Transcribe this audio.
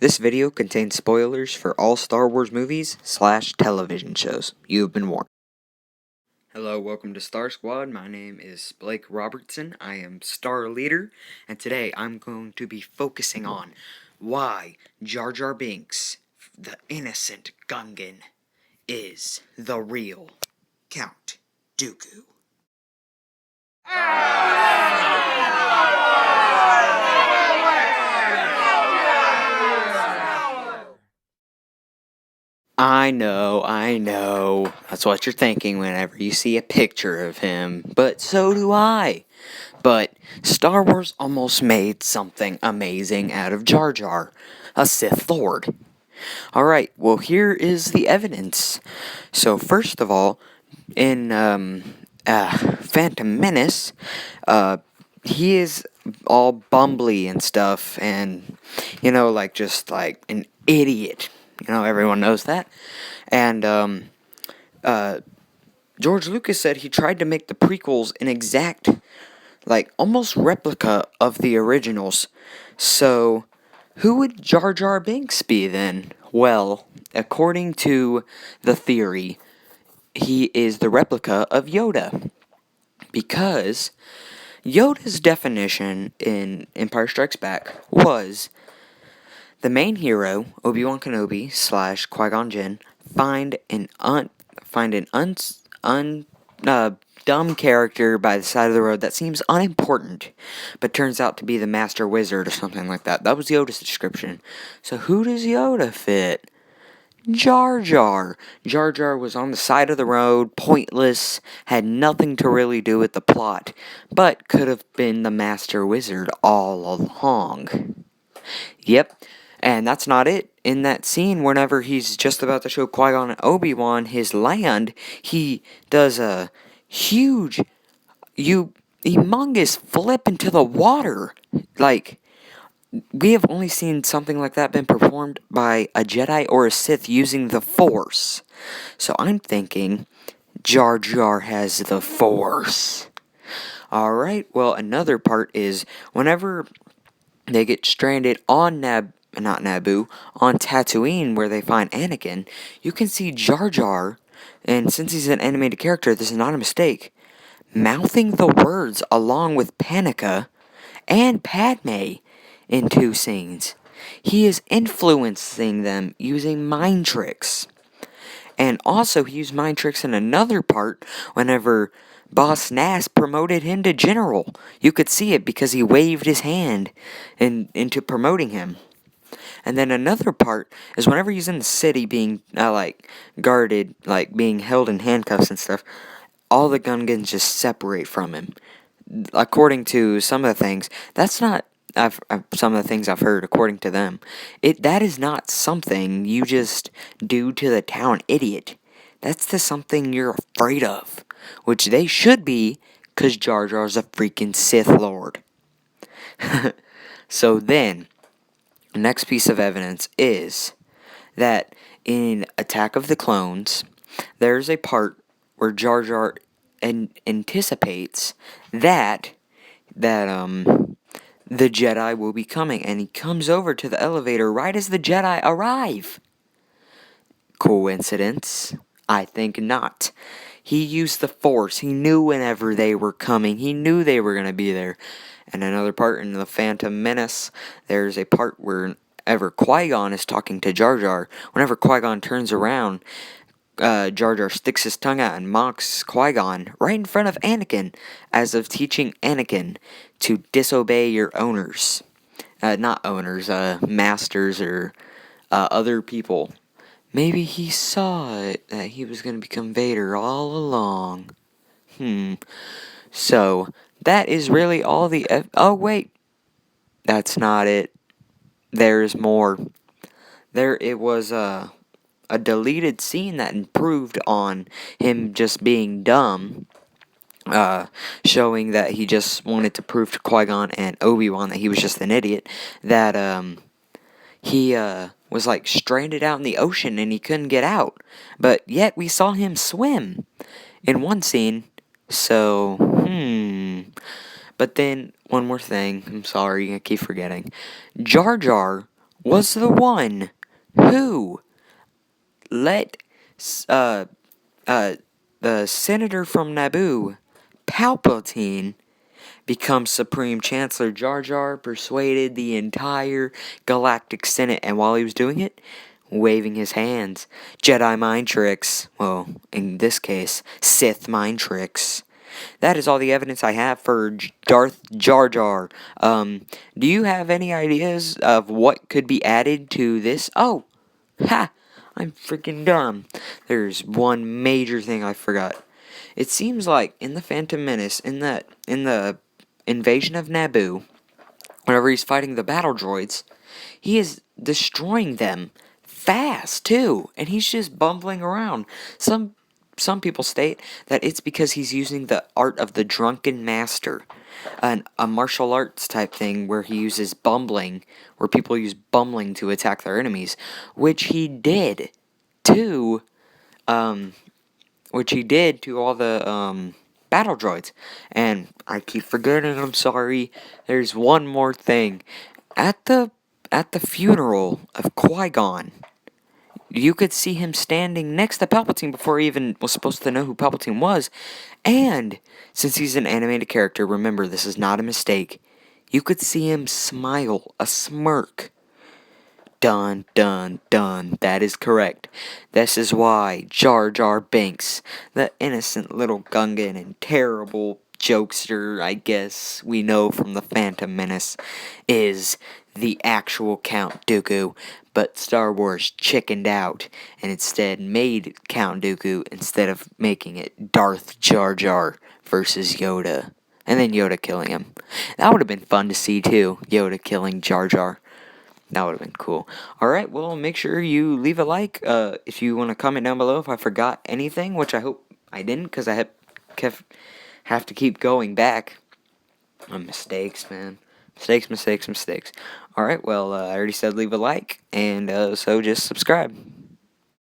This video contains spoilers for all Star Wars movies / television shows. You have been warned. Hello, welcome to Star Squad. My name is Blake Robertson. I am Star Leader, and today I'm going to be focusing on why Jar Jar Binks, the innocent Gungan, is the real Count Dooku. I know. That's what you're thinking whenever you see a picture of him. But so do I. But Star Wars almost made something amazing out of Jar Jar, a Sith Lord. Alright, well, here is the evidence. So, first of all, in Phantom Menace, he is all bumbly and stuff, and, just like an idiot. Everyone knows that. And, George Lucas said he tried to make the prequels an exact, almost replica of the originals. So, who would Jar Jar Binks be then? Well, according to the theory, he is the replica of Yoda. Because Yoda's definition in Empire Strikes Back was the main hero, Obi-Wan Kenobi / Qui-Gon Jinn, find an dumb character by the side of the road that seems unimportant, but turns out to be the master wizard or something like that. That was Yoda's description. So who does Yoda fit? Jar Jar. Jar Jar was on the side of the road, pointless, had nothing to really do with the plot, but could have been the master wizard all along. Yep. And that's not it. In that scene, whenever he's just about to show Qui-Gon and Obi-Wan his land, he does a huge, humongous flip into the water. We have only seen something like that been performed by a Jedi or a Sith using the Force. So I'm thinking Jar Jar has the Force. Alright, well, another part is whenever they get stranded on on Tatooine, where they find Anakin, you can see Jar Jar, and since he's an animated character, this is not a mistake, mouthing the words along with Panika and Padme in 2 scenes. He is influencing them using mind tricks. And also, he used mind tricks in another part whenever Boss Nass promoted him to general. You could see it because he waved his hand into promoting him. And then another part is whenever he's in the city being, guarded, being held in handcuffs and stuff, all the Gungans just separate from him. According to some of the things, that's not, some of the things I've heard, according to them, that is not something you just do to the town idiot. That's something you're afraid of, which they should be, because Jar Jar's a freaking Sith Lord. So then, the next piece of evidence is that in Attack of the Clones, there's a part where Jar Jar anticipates that the Jedi will be coming, and he comes over to the elevator right as the Jedi arrive. Coincidence? I think not. He used the Force. He knew whenever they were coming. He knew they were going to be there. And another part in the Phantom Menace, there's a part whenever Qui-Gon is talking to Jar Jar, whenever Qui-Gon turns around, Jar Jar sticks his tongue out and mocks Qui-Gon right in front of Anakin, as of teaching Anakin to disobey your owners. Not owners, masters or other people. Maybe he saw it, that he was going to become Vader all along. So, that is really all the... oh, wait. That's not it. There's more. It was a deleted scene that improved on him just being dumb, showing that he just wanted to prove to Qui-Gon and Obi-Wan that he was just an idiot, that he was stranded out in the ocean and he couldn't get out, but yet we saw him swim in one scene. So but then one more thing, I'm sorry, I keep forgetting. Jar Jar was the one who let uh, uh, the senator from Naboo, Palpatine, become Supreme Chancellor. Jar Jar persuaded the entire Galactic Senate, and while he was doing it, waving his hands. Jedi mind tricks. Well, in this case, Sith mind tricks. That is all the evidence I have for Darth Jar Jar. Do you have any ideas of what could be added to this? Oh, ha! I'm freaking dumb. There's one major thing I forgot. It seems like in the Phantom Menace, in the invasion of Naboo, whenever he's fighting the battle droids, he is destroying them fast too, and he's just bumbling around. Some people state that it's because he's using the art of the drunken master, a martial arts type thing where he uses bumbling, where people use bumbling to attack their enemies, which he did to, um, all the battle droids. And I keep forgetting. I'm sorry. There's one more thing. At the funeral of Qui-Gon, you could see him standing next to Palpatine before he even was supposed to know who Palpatine was. And since he's an animated character, remember, this is not a mistake. You could see him smile, a smirk. Dun, dun, dun. That is correct. This is why Jar Jar Binks, the innocent little Gungan and terrible jokester, I guess we know from the Phantom Menace, is the actual Count Dooku. But Star Wars chickened out and instead made Count Dooku instead of making it Darth Jar Jar versus Yoda. And then Yoda killing him. That would have been fun to see too, Yoda killing Jar Jar. That would have been cool. Alright, well, make sure you leave a like if you want to comment down below if I forgot anything, which I hope I didn't, because I have to keep going back. Mistakes, man. Mistakes. Alright, well, I already said leave a like, and so just subscribe.